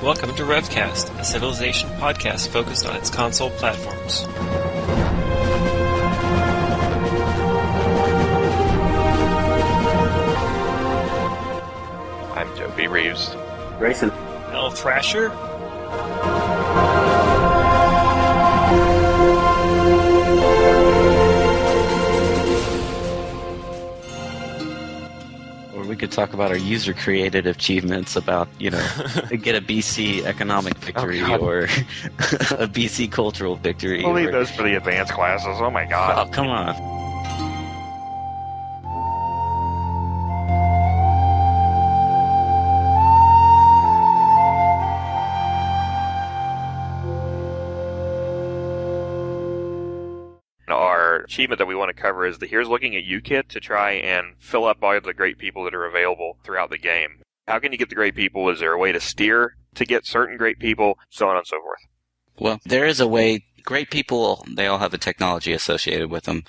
Welcome to RevCast, a Civilization podcast focused on its console platforms. I'm Reeves. Grayson. Elthrasher. Or we could talk about our user-created achievements about, get a BC economic victory or a BC cultural victory. We'll leave those for the advanced classes. Oh my god. Oh, come on. Our achievement that we want to cover is the Here's Looking at You kit to try and fill up all of the great people that are available throughout the game. How can you get the great people? Is there a way to steer to get certain great people? So on and so forth. Well, there is a way. Great people, they all have a technology associated with them,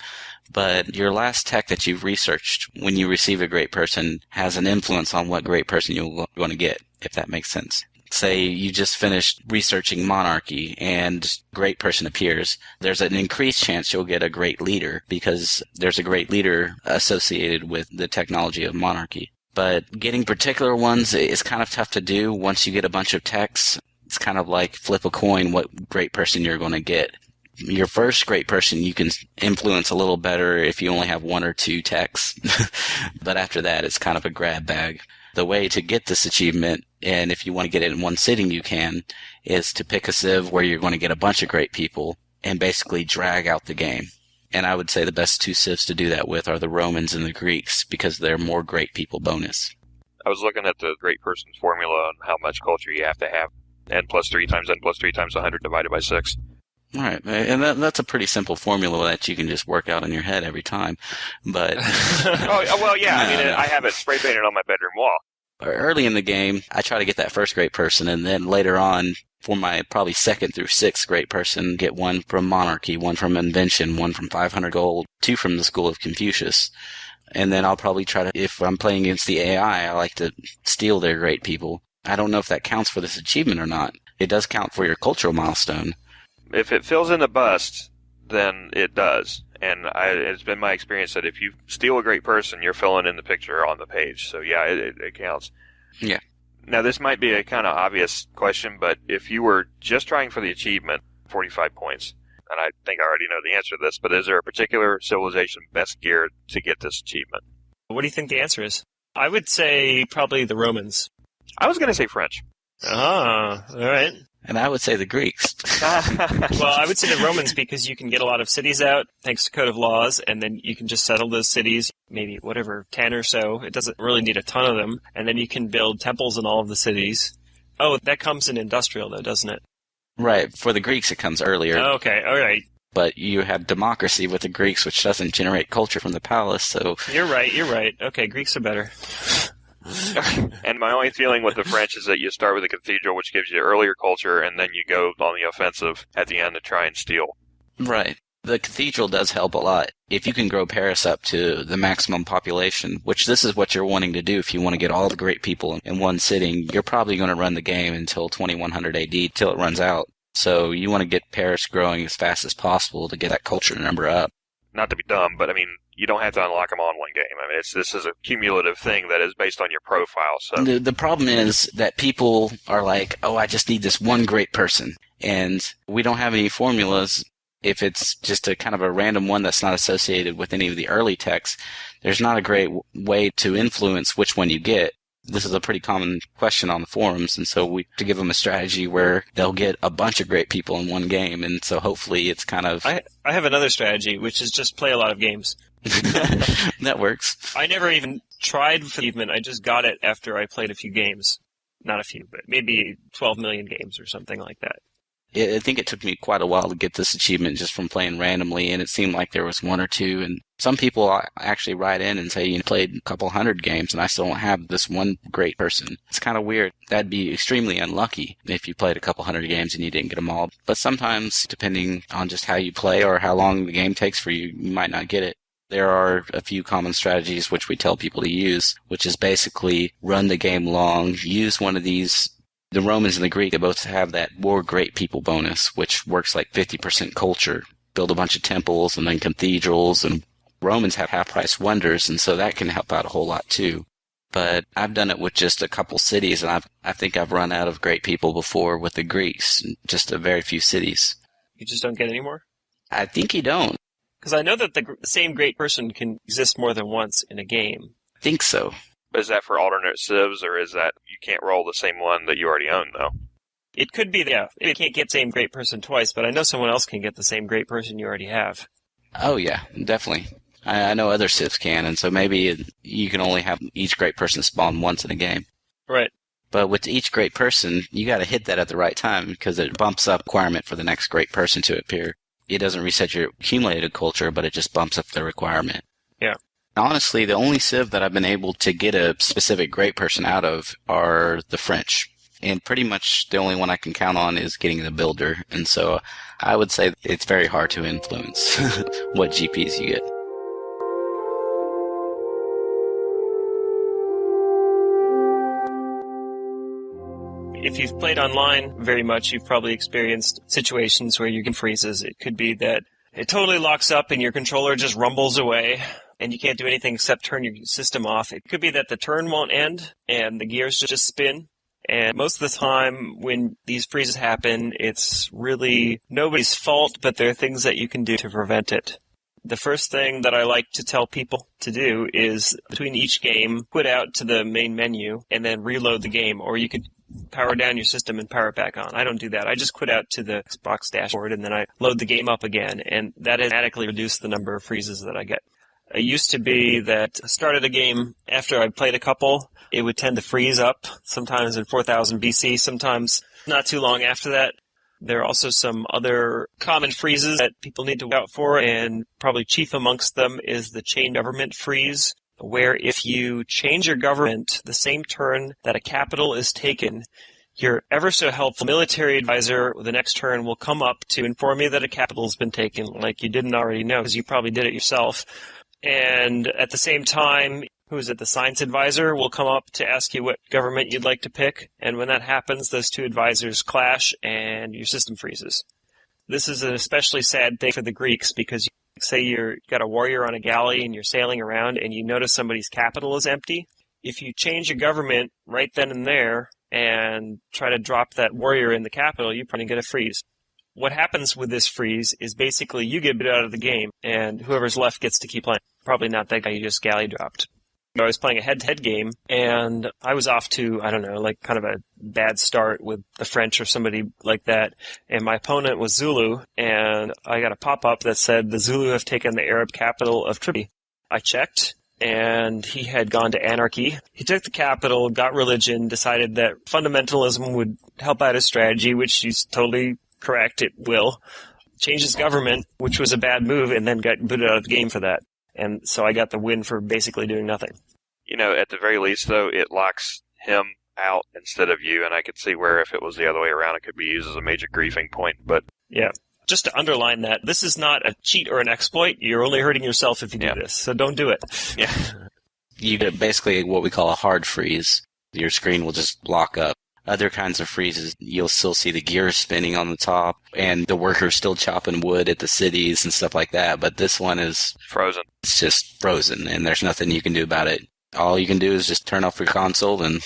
but your last tech that you've researched when you receive a great person has an influence on what great person you're going to get, if that makes sense. Say you just finished researching monarchy and great person appears, there's an increased chance you'll get a great leader because there's a great leader associated with the technology of monarchy. But getting particular ones is kind of tough to do once you get a bunch of techs. It's kind of like flip a coin what great person you're going to get. Your first great person you can influence a little better if you only have one or two techs. But after that, it's kind of a grab bag. The way to get this achievement, and if you want to get it in one sitting you can, is to pick a civ where you're going to get a bunch of great people and basically drag out the game. And I would say the best two civs to do that with are the Romans and the Greeks because they're more great people bonus. I was looking at the great person's formula and how much culture you have to have. N plus 3 times 100 divided by 6. All right, and that's a pretty simple formula that you can just work out in your head every time. But oh, well, yeah, I have it spray painted on my bedroom wall. Early in the game, I try to get that first great person, and then later on, for my probably second through sixth great person, get one from monarchy, one from invention, one from 500 gold, two from the school of Confucius. And then I'll probably try to, if I'm playing against the AI, I like to steal their great people. I don't know if that counts for this achievement or not. It does count for your cultural milestone. If it fills in the bust, then it does. And it's been my experience that if you steal a great person, you're filling in the picture on the page. So yeah, it counts. Yeah. Now this might be a kind of obvious question, but if you were just trying for the achievement, 45 points, and I think I already know the answer to this, but is there a particular civilization best geared to get this achievement? What do you think the answer is? I would say probably the Romans. I was going to say French. Ah, all right. And I would say the Greeks. Well, I would say the Romans because you can get a lot of cities out thanks to Code of Laws, and then you can just settle those cities, maybe 10 or so. It doesn't really need a ton of them. And then you can build temples in all of the cities. Oh, that comes in industrial, though, doesn't it? Right. For the Greeks, it comes earlier. Okay, all right. But you have democracy with the Greeks, which doesn't generate culture from the palace, so... You're right. Okay, Greeks are better. And my only feeling with the French is that you start with a cathedral, which gives you earlier culture, and then you go on the offensive at the end to try and steal. Right. The cathedral does help a lot. If you can grow Paris up to the maximum population, which this is what you're wanting to do if you want to get all the great people in one sitting, you're probably going to run the game until 2100 AD, till it runs out. So you want to get Paris growing as fast as possible to get that culture number up. Not to be dumb, but you don't have to unlock them all in one game. This is a cumulative thing that is based on your profile. So the problem is that people are like, oh, I just need this one great person. And we don't have any formulas. If it's just a kind of a random one that's not associated with any of the early texts, there's not a great way to influence which one you get. This is a pretty common question on the forums, and so we to give them a strategy where they'll get a bunch of great people in one game, and so hopefully it's kind of... I have another strategy, which is just play a lot of games. That works. I never even tried for the achievement. I just got it after I played a few games. Not a few, but maybe 12 million games or something like that. I think it took me quite a while to get this achievement just from playing randomly, and it seemed like there was one or two. And some people actually write in and say, you played a couple hundred games, and I still don't have this one great person. It's kind of weird. That'd be extremely unlucky if you played a couple hundred games and you didn't get them all. But sometimes, depending on just how you play or how long the game takes for you, you might not get it. There are a few common strategies which we tell people to use, which is basically run the game long, use one of these. The Romans and the Greek, they both have that war great people bonus, which works like 50% culture. Build a bunch of temples and then cathedrals, and Romans have half-price wonders, and so that can help out a whole lot too. But I've done it with just a couple cities, and I think I've run out of great people before with the Greeks, just a very few cities. You just don't get any more? I think you don't. Because I know that the same great person can exist more than once in a game. I think so. Is that for alternate civs, or is that you can't roll the same one that you already own, though? It could be, yeah. You can't get the same great person twice, but I know someone else can get the same great person you already have. Oh, yeah, definitely. I know other civs can, and so maybe you can only have each great person spawn once in a game. Right. But with each great person, you got to hit that at the right time because it bumps up requirement for the next great person to appear. It doesn't reset your accumulated culture, but it just bumps up the requirement. Yeah. Honestly, the only civ that I've been able to get a specific great person out of are the French. And pretty much the only one I can count on is getting the builder. And so I would say it's very hard to influence what GPs you get. If you've played online very much, you've probably experienced situations where you get freezes. It could be that it totally locks up and your controller just rumbles away and you can't do anything except turn your system off. It could be that the turn won't end and the gears just spin. And most of the time when these freezes happen, it's really nobody's fault, but there are things that you can do to prevent it. The first thing that I like to tell people to do is between each game, quit out to the main menu and then reload the game, or you could power down your system and power it back on. I don't do that. I just quit out to the Xbox dashboard and then I load the game up again, and that has dramatically reduced the number of freezes that I get. It used to be that I started a game after I played a couple, it would tend to freeze up, sometimes in 4000 BC, sometimes not too long after that. There are also some other common freezes that people need to watch out for, and probably chief amongst them is the chain government freeze, where if you change your government the same turn that a capital is taken, your ever so helpful military advisor the next turn will come up to inform you that a capital has been taken, like you didn't already know because you probably did it yourself. And at the same time, the science advisor will come up to ask you what government you'd like to pick. And when that happens, those two advisors clash and your system freezes. This is an especially sad thing for the Greeks because say you've got a warrior on a galley and you're sailing around and you notice somebody's capital is empty. If you change your government right then and there and try to drop that warrior in the capital, you're probably going to get a freeze. What happens with this freeze is basically you get bit out of the game and whoever's left gets to keep playing. Probably not that guy you just galley dropped. I was playing a head-to-head game, and I was off to, kind of a bad start with the French or somebody like that, and my opponent was Zulu, and I got a pop-up that said, the Zulu have taken the Arab capital of Tripoli. I checked, and he had gone to anarchy. He took the capital, got religion, decided that fundamentalism would help out his strategy, which he's totally correct, it will. Changed his government, which was a bad move, and then got booted out of the game for that. And so I got the win for basically doing nothing. At the very least, though, it locks him out instead of you, and I could see where if it was the other way around, it could be used as a major griefing point. But yeah, just to underline that, this is not a cheat or an exploit. You're only hurting yourself if you do this, so don't do it. Yeah. You get basically what we call a hard freeze. Your screen will just lock up. Other kinds of freezes, you'll still see the gears spinning on the top and the workers still chopping wood at the cities and stuff like that. But this one is frozen. It's just frozen, and there's nothing you can do about it. All you can do is just turn off your console and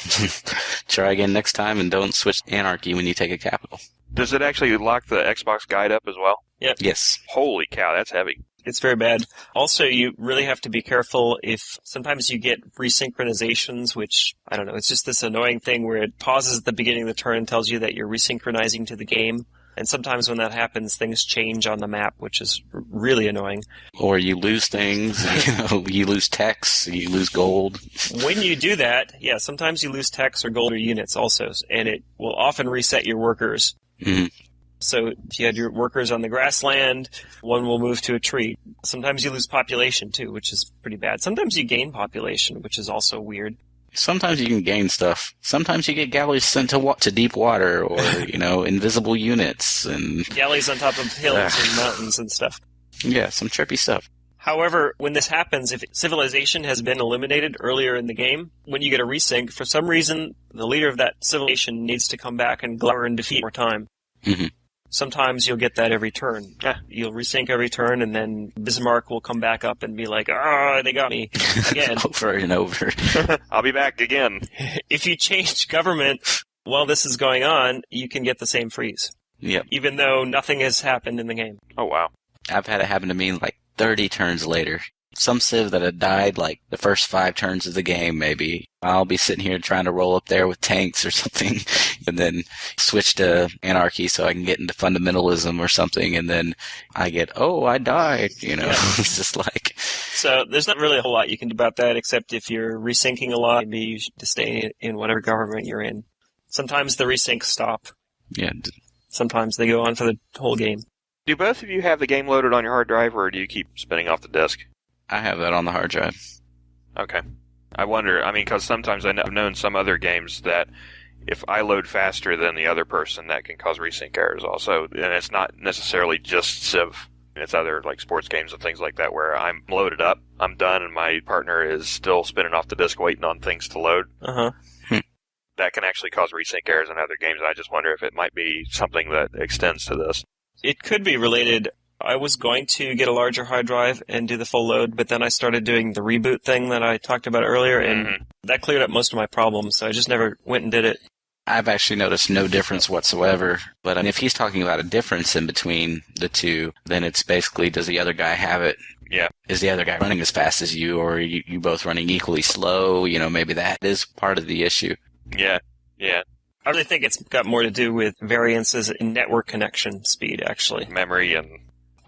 try again next time, and don't switch to anarchy when you take a capital. Does it actually lock the Xbox guide up as well? Yep. Yes. Holy cow, that's heavy. It's very bad. Also, you really have to be careful if sometimes you get resynchronizations, which, I don't know, it's just this annoying thing where it pauses at the beginning of the turn and tells you that you're resynchronizing to the game. And sometimes when that happens, things change on the map, which is really annoying. Or you lose things, you lose text, you lose gold. When you do that, yeah, sometimes you lose text or gold or units also, and it will often reset your workers. Mm-hmm. So if you had your workers on the grassland, one will move to a tree. Sometimes you lose population too, which is pretty bad. Sometimes you gain population, which is also weird. Sometimes you can gain stuff. Sometimes you get galleys sent to deep water or, invisible units. And galleys on top of hills and mountains and stuff. Yeah, some trippy stuff. However, when this happens, if civilization has been eliminated earlier in the game, when you get a resync, for some reason, the leader of that civilization needs to come back and glower and defeat more time. Mm-hmm. Sometimes you'll get that every turn. Yeah. You'll resync every turn, and then Bismarck will come back up and be like, they got me again. Over and over. I'll be back again. If you change government while this is going on, you can get the same freeze. Yep. Even though nothing has happened in the game. Oh, wow. I've had it happen to me like 30 turns later. Some Civ that had died like the first 5 turns of the game, maybe. I'll be sitting here trying to roll up there with tanks or something, and then switch to anarchy so I can get into fundamentalism or something, and then I get, I died, It's just like... So there's not really a whole lot you can do about that, except if you're resyncing a lot, maybe you should stay in whatever government you're in. Sometimes the resyncs stop. Yeah. Sometimes they go on for the whole game. Do both of you have the game loaded on your hard drive, or do you keep spinning off the disk? I have that on the hard drive. Okay. I wonder, because sometimes I've known some other games that if I load faster than the other person, that can cause resync errors also. And it's not necessarily just Civ. It's other like sports games and things like that where I'm loaded up, I'm done, and my partner is still spinning off the disk waiting on things to load. Uh-huh. That can actually cause resync errors in other games. I just wonder if it might be something that extends to this. It could be related. I was going to get a larger hard drive and do the full load, but then I started doing the reboot thing that I talked about earlier, and that cleared up most of my problems, so I just never went and did it. I've actually noticed no difference whatsoever, but if he's talking about a difference in between the two, then it's basically, does the other guy have it? Yeah. Is the other guy running as fast as you, or are you both running equally slow? Maybe that is part of the issue. Yeah. I really think it's got more to do with variances in network connection speed, actually. Memory and...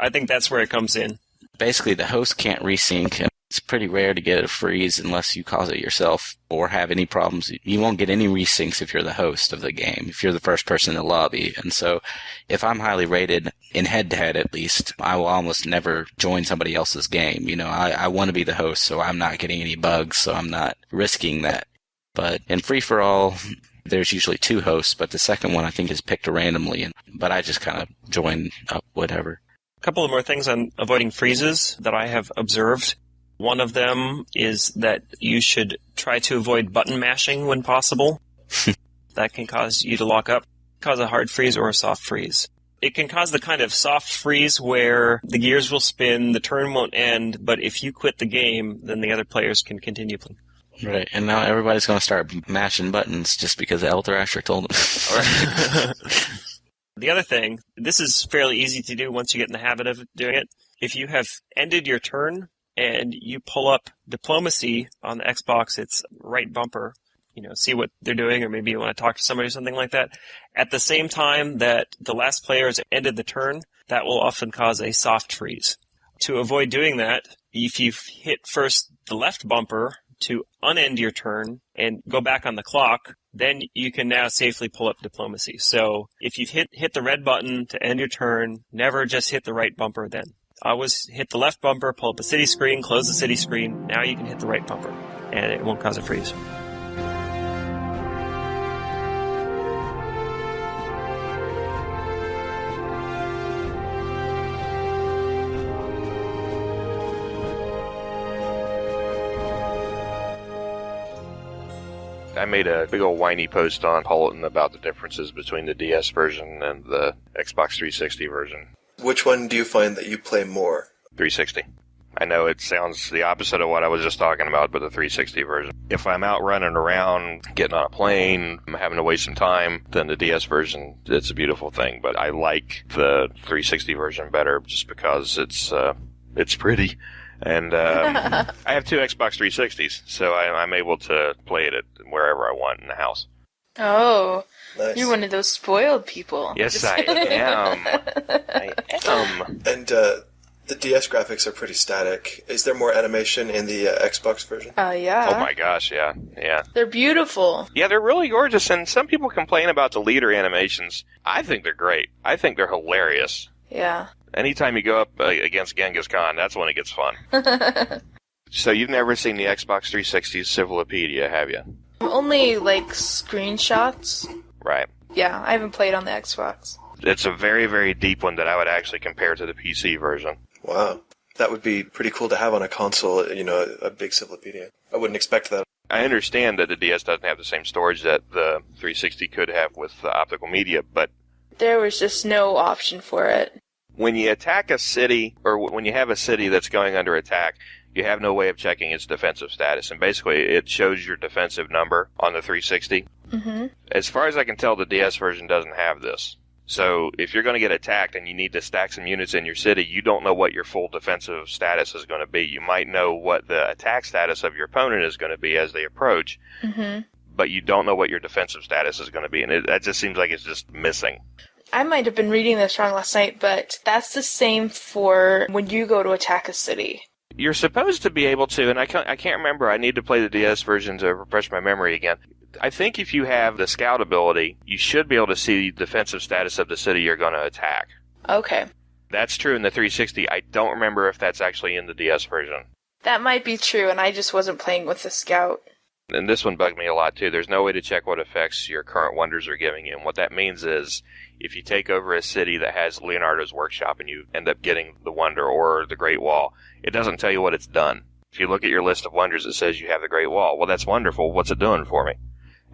I think that's where it comes in. Basically, the host can't resync, and it's pretty rare to get a freeze unless you cause it yourself or have any problems. You won't get any resyncs if you're the host of the game, if you're the first person in the lobby. And so, if I'm highly rated, in head-to-head at least, I will almost never join somebody else's game. I want to be the host, so I'm not getting any bugs, so I'm not risking that. But in free-for-all, there's usually 2 hosts, but the second one I think is picked randomly. But I just kind of join up whatever. A couple of more things on avoiding freezes that I have observed. One of them is that you should try to avoid button mashing when possible. That can cause you to lock up, cause a hard freeze or a soft freeze. It can cause the kind of soft freeze where the gears will spin, the turn won't end, but if you quit the game, then the other players can continue playing. Right, and now everybody's going to start mashing buttons just because the elthrasher told them. The other thing, this is fairly easy to do once you get in the habit of doing it. If you have ended your turn and you pull up diplomacy on the Xbox, it's right bumper, see what they're doing, or maybe you want to talk to somebody or something like that. At the same time that the last player has ended the turn, that will often cause a soft freeze. To avoid doing that, if you hit first the left bumper to unend your turn and go back on the clock, then you can now safely pull up diplomacy. So if you've hit the red button to end your turn, never just hit the right bumper then. Always hit the left bumper, pull up a city screen, close the city screen. Now you can hit the right bumper, and it won't cause a freeze. I made a big old whiny post on Politan about the differences between the DS version and the Xbox 360 version. Which one do you find that you play more? 360. I know it sounds the opposite of what I was just talking about, but the 360 version. If I'm out running around, getting on a plane, I'm having to waste some time, then the DS version, it's a beautiful thing. But I like the 360 version better just because it's pretty. And I have 2 Xbox 360s, so I'm able to play it wherever I want in the house. Oh, Nice. You're one of those spoiled people. Yes, I am. I am. And the DS graphics are pretty static. Is there more animation in the Xbox version? Yeah. Oh my gosh, yeah. They're beautiful. Yeah, they're really gorgeous, and some people complain about the leader animations. I think they're great. I think they're hilarious. Yeah. Anytime you go up against Genghis Khan, that's when it gets fun. So you've never seen the Xbox 360's Civilopedia, have you? Only, screenshots. Right. Yeah, I haven't played on the Xbox. It's a very, very deep one that I would actually compare to the PC version. Wow. That would be pretty cool to have on a console, a big Civilopedia. I wouldn't expect that. I understand that the DS doesn't have the same storage that the 360 could have with the optical media, but There was just no option for it. when you attack a city, or when you have a city that's going under attack, you have no way of checking its defensive status. And basically, it shows your defensive number on the 360. Mm-hmm. As far as I can tell, the DS version doesn't have this. So if you're going to get attacked and you need to stack some units in your city, you don't know what your full defensive status is going to be. You might know what the attack status of your opponent is going to be as they approach, but you don't know what your defensive status is going to be. And that just seems like it's just missing. I might have been reading this wrong last night, but that's the same for when you go to attack a city. You're supposed to be able to, and I can't remember. I need to play the DS version to refresh my memory again. I think if you have the scout ability, you should be able to see the defensive status of the city you're going to attack. Okay. That's true in the 360. I don't remember if that's actually in the DS version. That might be true, and I just wasn't playing with the scout. And this one bugged me a lot, too. There's no way to check what effects your current wonders are giving you. And what that means is, if you take over a city that has Leonardo's workshop and you end up getting the wonder or the Great Wall, it doesn't tell you what it's done. If you look at your list of wonders, it says you have the Great Wall. Well, that's wonderful. What's it doing for me?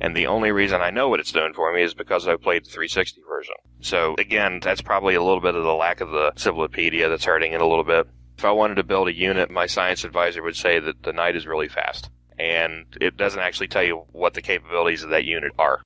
And the only reason I know what it's doing for me is because I played the 360 version. So, again, that's probably a little bit of the lack of the Civilopedia that's hurting it a little bit. If I wanted to build a unit, my science advisor would say that the Knight is really fast. And it doesn't actually tell you what the capabilities of that unit are.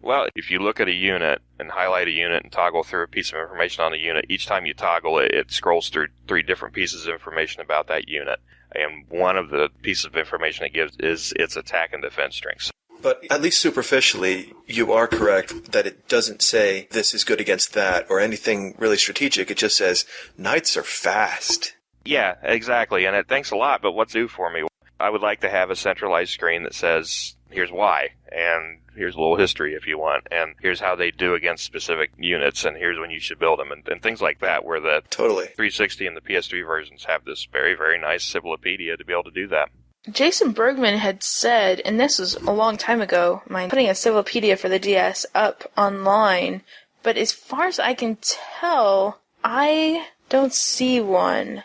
Well, if you look at a unit and highlight a unit and toggle through a piece of information on the unit, each time you toggle it, it scrolls through 3 different pieces of information about that unit. And one of the pieces of information it gives is its attack and defense strengths. But at least superficially, you are correct that it doesn't say this is good against that or anything really strategic. It just says knights are fast. Yeah, exactly. And it thanks a lot, but what's due for me? I would like to have a centralized screen that says, here's why, and here's a little history if you want, and here's how they do against specific units, and here's when you should build them, and things like that, where the Totally. 360 and the PS3 versions have this very, very nice Civilopedia to be able to do that. Jason Bergman had said, and this was a long time ago, putting a Civilopedia for the DS up online, but as far as I can tell, I don't see one.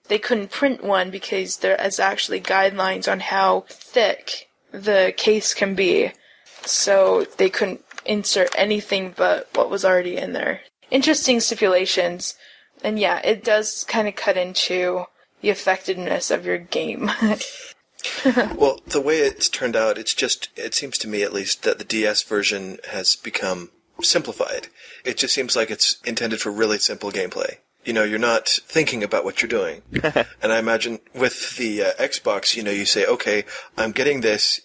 They couldn't print one because there is actually guidelines on how thick the case can be, so they couldn't insert anything but what was already in there. Interesting stipulations, and yeah, it does kind of cut into the effectiveness of your game. Well, the way it's turned out, it seems to me at least that the DS version has become simplified. It just seems like it's intended for really simple gameplay. You're not thinking about what you're doing. And I imagine with the Xbox, you say, okay, I'm getting this,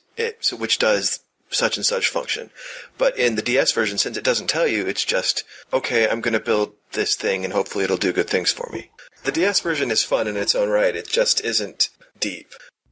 which does such and such function. But in the DS version, since it doesn't tell you, it's just, okay, I'm going to build this thing and hopefully it'll do good things for me. The DS version is fun in its own right. It just isn't deep.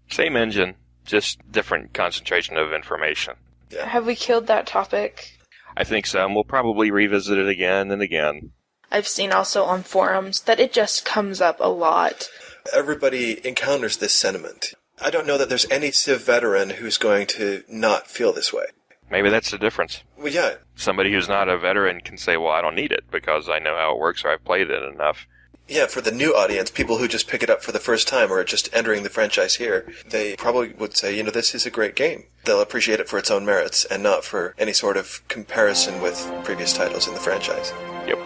Same engine, just different concentration of information. Yeah. Have we killed that topic? I think so, and we'll probably revisit it again and again. I've seen also on forums that it just comes up a lot. Everybody encounters this sentiment. I don't know that there's any Civ veteran who's going to not feel this way. Maybe that's the difference. Well, yeah. Somebody who's not a veteran can say, well, I don't need it because I know how it works or I've played it enough. Yeah, for the new audience, people who just pick it up for the first time or are just entering the franchise here, they probably would say, this is a great game. They'll appreciate it for its own merits and not for any sort of comparison with previous titles in the franchise. Yep.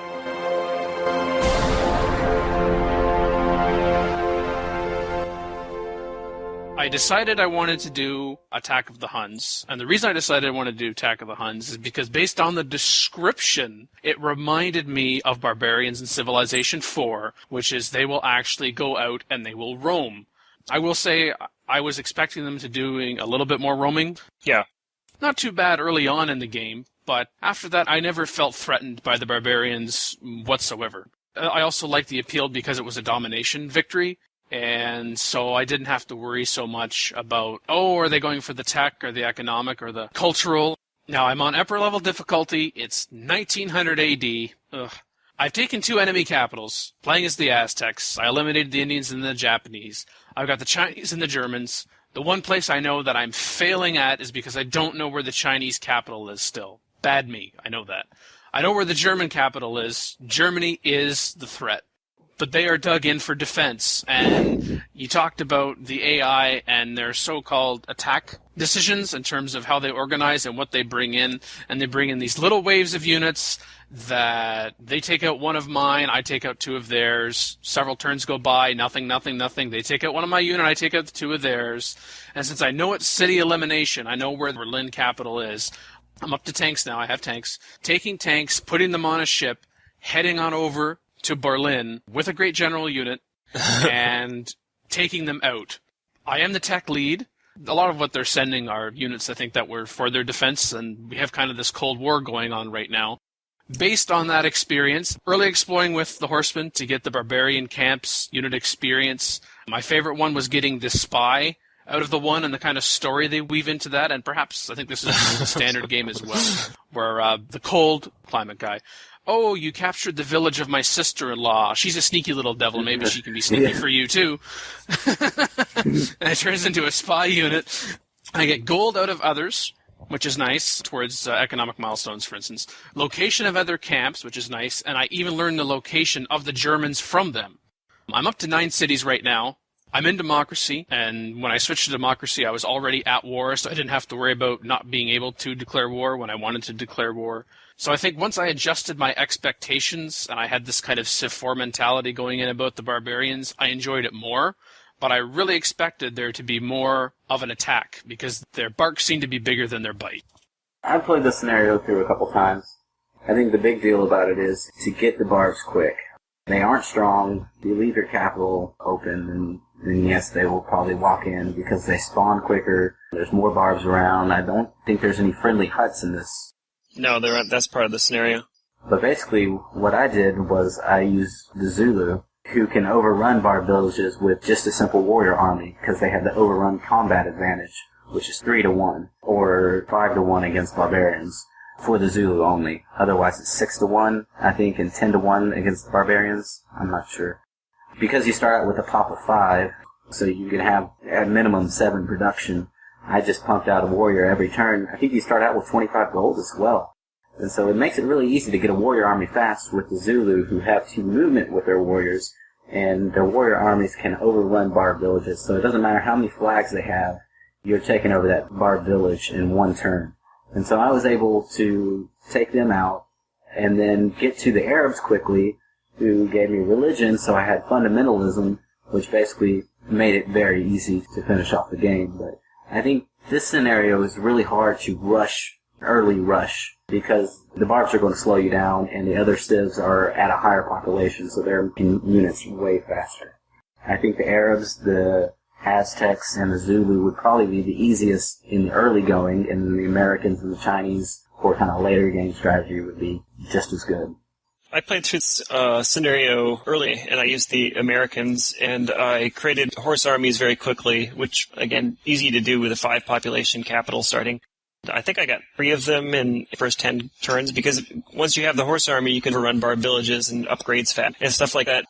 I decided I wanted to do Attack of the Huns, and the reason I decided I wanted to do Attack of the Huns is because based on the description, it reminded me of Barbarians in Civilization 4, which is they will actually go out and they will roam. I will say I was expecting them to doing a little bit more roaming. Yeah. Not too bad early on in the game, but after that I never felt threatened by the Barbarians whatsoever. I also liked the appeal because it was a domination victory. And so I didn't have to worry so much about, are they going for the tech or the economic or the cultural? Now, I'm on upper level difficulty. It's 1900 AD. Ugh. I've taken 2 enemy capitals, playing as the Aztecs. I eliminated the Indians and the Japanese. I've got the Chinese and the Germans. The one place I know that I'm failing at is because I don't know where the Chinese capital is still. Bad me, I know that. I know where the German capital is. Germany is the threat. but they are dug in for defense. And you talked about the AI and their so-called attack decisions in terms of how they organize and what they bring in. And they bring in these little waves of units that they take out one of mine, I take out two of theirs. Several turns go by, nothing. They take out one of my unit, I take out the two of theirs. And since I know it's city elimination, I know where the Berlin capital is. I'm up to tanks now, I have tanks. Taking tanks, putting them on a ship, heading on over to Berlin with a great general unit, and taking them out. I am the tech lead. A lot of what they're sending are units, I think, that were for their defense, and we have kind of this Cold War going on right now. Based on that experience, early exploring with the Horsemen to get the Barbarian Camps unit experience. My favorite one was getting the Spy out of the one and the kind of story they weave into that, and perhaps I think this is the standard game as well, where the cold climate guy, oh, you captured the village of my sister-in-law. She's a sneaky little devil. Maybe she can be sneaky for you, too. And it turns into a spy unit. I get gold out of others, which is nice, towards economic milestones, for instance. Location of other camps, which is nice. And I even learned the location of the Germans from them. I'm up to 9 cities right now. I'm in democracy, and when I switched to democracy, I was already at war, so I didn't have to worry about not being able to declare war when I wanted to declare war. So I think once I adjusted my expectations, and I had this kind of Civ 4 mentality going in about the barbarians, I enjoyed it more, but I really expected there to be more of an attack, because their bark seemed to be bigger than their bite. I've played this scenario through a couple times. I think the big deal about it is to get the barbs quick. They aren't strong, you leave your capital open, and yes, they will probably walk in because they spawn quicker, there's more barbs around. I don't think there's any friendly huts in this. No, that's part of the scenario. But basically, what I did was I used the Zulu, who can overrun barb villages with just a simple warrior army, because they have the overrun combat advantage, which is 3-1, or 5-1 against barbarians, for the Zulu only. Otherwise it's 6-1, I think, and 10-1 against the barbarians. I'm not sure. Because you start out with a pop of 5, so you can have at minimum 7 production, I just pumped out a warrior every turn. I think you start out with 25 gold as well. And so it makes it really easy to get a warrior army fast with the Zulu, who have 2 movement with their warriors, and their warrior armies can overrun barb villages. So it doesn't matter how many flags they have, you're taking over that barb village in 1 turn. And so I was able to take them out, and then get to the Arabs quickly, who gave me religion, so I had fundamentalism, which basically made it very easy to finish off the game. But I think this scenario is really hard to early rush, because the barbs are going to slow you down, and the other civs are at a higher population, so they're in units way faster. I think the Arabs, the Aztecs, and the Zulu would probably be the easiest in the early going, and the Americans and the Chinese, for kind of later game strategy, would be just as good. I played through this scenario early, and I used the Americans, and I created horse armies very quickly, which, again, easy to do with a 5 population capital starting. I think I got 3 of them in the first 10 turns, because once you have the horse army, you can run barb villages and upgrades fast and stuff like that.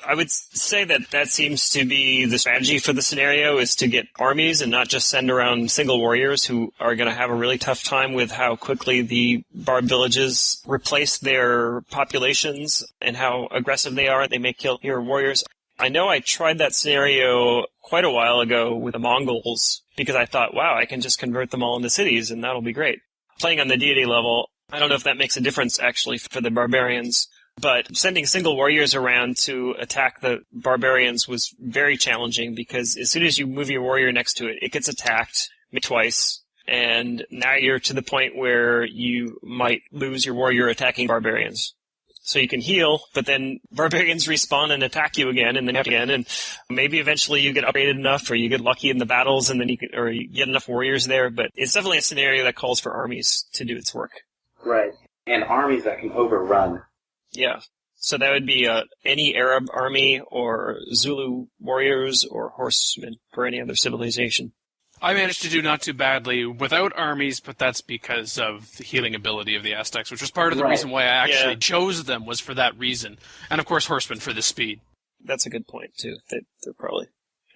I would say that seems to be the strategy for the scenario, is to get armies and not just send around single warriors who are going to have a really tough time with how quickly the barb villages replace their populations and how aggressive they are. They may kill your warriors. I know I tried that scenario quite a while ago with the Mongols, because I thought, wow, I can just convert them all into cities and that'll be great. Playing on the deity level, I don't know if that makes a difference actually for the barbarians. But sending single warriors around to attack the barbarians was very challenging, because as soon as you move your warrior next to it, it gets attacked twice, and now you're to the point where you might lose your warrior attacking barbarians. So you can heal, but then barbarians respawn and attack you again, and then again, and maybe eventually you get upgraded enough, or you get lucky in the battles, and then you get enough warriors there. But it's definitely a scenario that calls for armies to do its work. Right, and armies that can overrun. Yeah, so that would be any Arab army or Zulu warriors or horsemen for any other civilization. I managed to do not too badly without armies, but that's because of the healing ability of the Aztecs, which was part of the reason why I actually chose them, was for that reason. And of course horsemen for the speed. That's a good point too. They're probably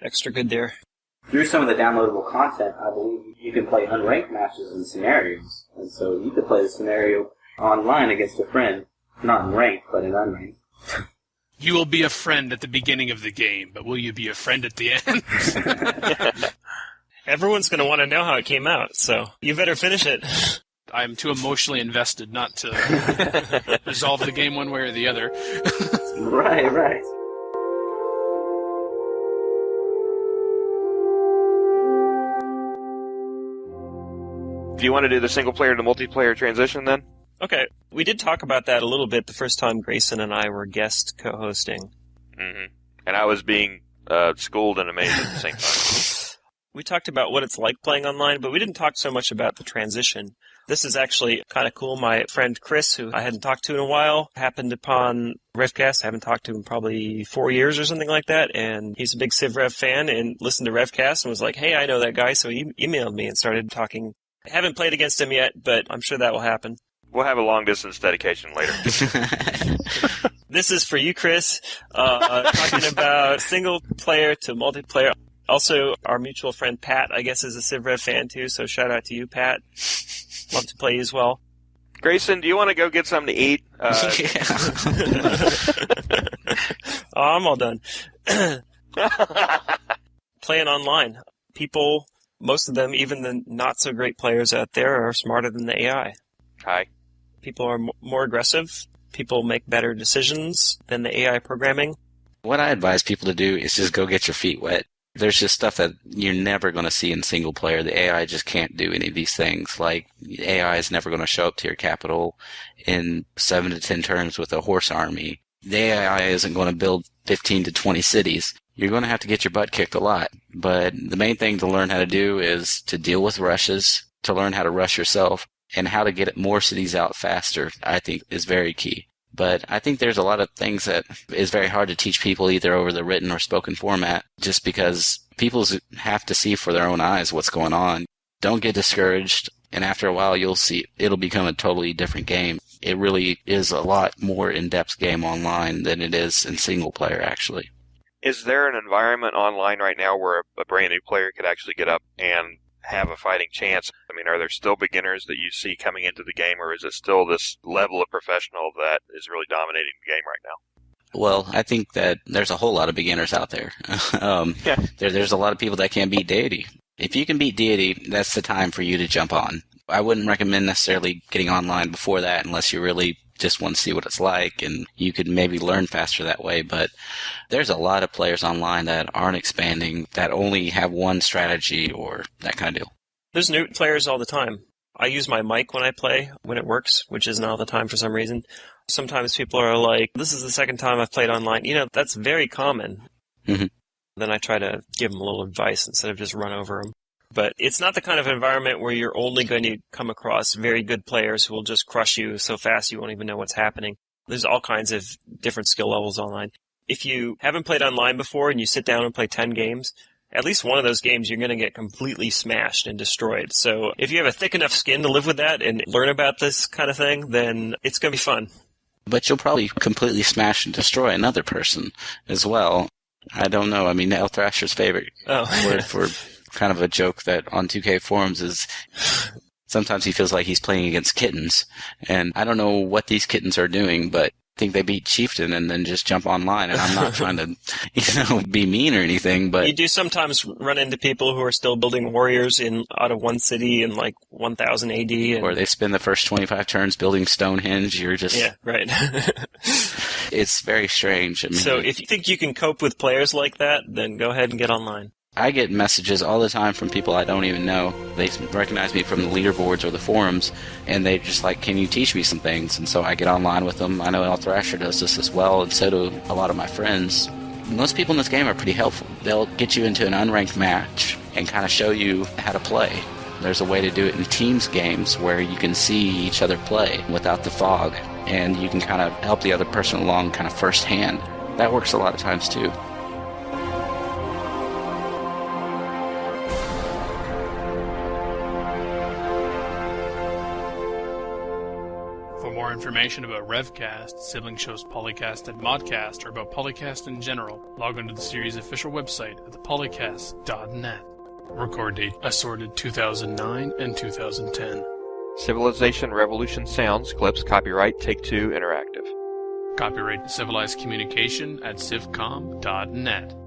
extra good there. Through some of the downloadable content, I believe you can play unranked matches and scenarios. And so you could play the scenario online against a friend. Not in ranked, but in unranked. You will be a friend at the beginning of the game, but will you be a friend at the end? Everyone's going to want to know how it came out, so you better finish it. I'm too emotionally invested not to resolve the game one way or the other. Right. Do you want to do the single-player to multiplayer transition then? Okay, we did talk about that a little bit the first time Grayson and I were guest co-hosting. Mm-hmm. And I was being schooled and amazed at the same time. We talked about what it's like playing online, but we didn't talk so much about the transition. This is actually kind of cool. My friend Chris, who I hadn't talked to in a while, happened upon RevCast. I haven't talked to him in probably 4 years or something like that, and he's a big CivRev fan and listened to RevCast and was like, hey, I know that guy, so he emailed me and started talking. I haven't played against him yet, but I'm sure that will happen. We'll have a long-distance dedication later. This is for you, Chris, talking about single-player to multiplayer. Also, our mutual friend Pat, I guess, is a CivRev fan too, so shout out to you, Pat. Love to play you as well. Grayson, do you want to go get something to eat? Oh, I'm all done. Playing online. People, most of them, even the not-so-great players out there, are smarter than the AI. Hi. People are more aggressive. People make better decisions than the AI programming. What I advise people to do is just go get your feet wet. There's just stuff that you're never going to see in single player. The AI just can't do any of these things. Like, AI is never going to show up to your capital in 7 to 10 turns with a horse army. The AI isn't going to build 15 to 20 cities. You're going to have to get your butt kicked a lot. But the main thing to learn how to do is to deal with rushes, to learn how to rush yourself, and how to get more cities out faster, I think, is very key. But I think there's a lot of things that is very hard to teach people either over the written or spoken format, just because people have to see for their own eyes what's going on. Don't get discouraged, and after a while you'll see it'll become a totally different game. It really is a lot more in-depth game online than it is in single player, actually. Is there an environment online right now where a brand new player could actually get up and have a fighting chance? I mean, are there still beginners that you see coming into the game, or is it still this level of professional that is really dominating the game right now? Well, I think that there's a whole lot of beginners out there. There's a lot of people that can't beat Deity. If you can beat Deity, that's the time for you to jump on. I wouldn't recommend necessarily getting online before that unless you really just want to see what it's like, and you could maybe learn faster that way. But there's a lot of players online that aren't expanding, that only have one strategy or that kind of deal. There's new players all the time. I use my mic when I play, when it works, which isn't all the time for some reason. Sometimes people are like, this is the second time I've played online. You know, that's very common. Mm-hmm. Then I try to give them a little advice instead of just run over them. But it's not the kind of environment where you're only going to come across very good players who will just crush you so fast you won't even know what's happening. There's all kinds of different skill levels online. If you haven't played online before and you sit down and play 10 games, at least one of those games you're going to get completely smashed and destroyed. So if you have a thick enough skin to live with that and learn about this kind of thing, then it's going to be fun. But you'll probably completely smash and destroy another person as well. I don't know. I mean, elthrasher's favorite word for kind of a joke that on 2K forums is sometimes he feels like he's playing against kittens. And I don't know what these kittens are doing, but I think they beat Chieftain and then just jump online. And I'm not trying to, be mean or anything, but you do sometimes run into people who are still building warriors out of one city in like 1000 AD. Or they spend the first 25 turns building Stonehenge. You're just... Yeah, right. It's very strange. I mean, so if you think you can cope with players like that, then go ahead and get online. I get messages all the time from people I don't even know. They recognize me from the leaderboards or the forums, and they're just like, can you teach me some things? And so I get online with them. I know elthrasher does this as well, and so do a lot of my friends. Most people in this game are pretty helpful. They'll get you into an unranked match and kind of show you how to play. There's a way to do it in teams games where you can see each other play without the fog, and you can kind of help the other person along kind of firsthand. That works a lot of times too. For more information about RevCast, sibling shows PolyCast and Modcast, or about PolyCast in general, log on to the series' official website at thepolycast.net. Record date assorted 2009 and 2010. Civilization Revolution Sounds, clips, copyright Take-Two Interactive. Copyright Civilized Communication at civcom.net.